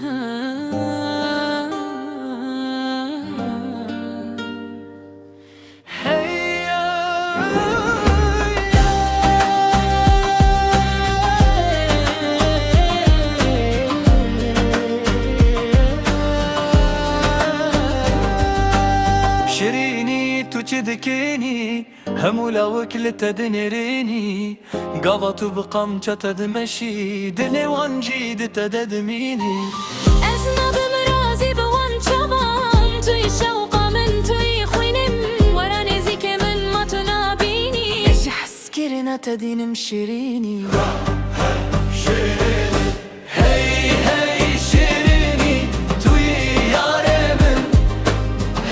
شيريني تو تذكيني همولا وكلت دنيريني قضت بقمشة تدمشي دلي وانجيد تددميني أزنا بمرازي بوان شبان توي شوقا من توي خوينم وراني زيك من ما تنابيني ايش حسكرنا تدين مشيريني شيريني هي هي شيريني توي يا ريمن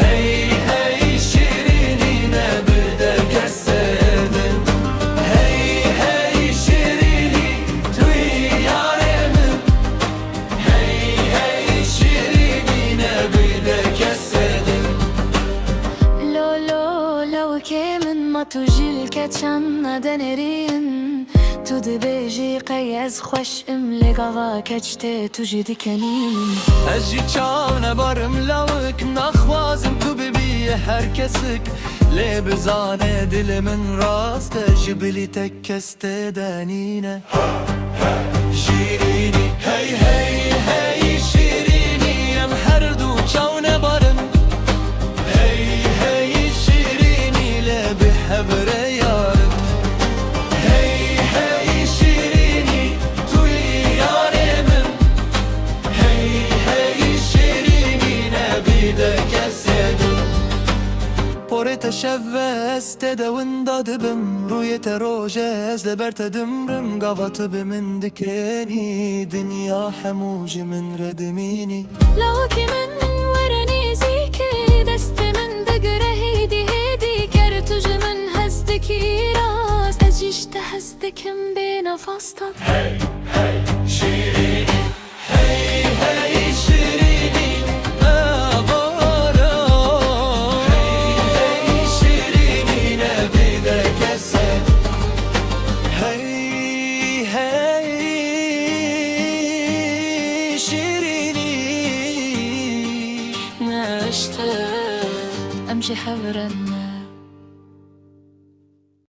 هي هي شيريني نبدك السدن هي هي شيريني توي يا ريمن هي هي شيريني نبدك السدن لو كمن ما تجي الكتشان دنرين تو دبيجي قيز خوش املي قضا كجتي تجي دكنين اجي çağına barım lavık naxvazım tu bebiye herkesik Le bizane dilimin raste jibili tek keste denine Şirini hey hey hey şirini em her du çağına barım Hey hey şirini le bihabre yarım Hey hey şirini tu yaremin Hey hey şirini nebidek السدن بوريت شفاس تداون دبم رؤية روجاز لبرت دمرم قفت بمن دكاني دنيا حموج من ردميني لو كمن وراني زيكي دست من بقرة هيدي كرتج من هزدكي راس أجيش تهزدك بين فاستك Hey hey şirini Hey hey şirini أمشي حبرا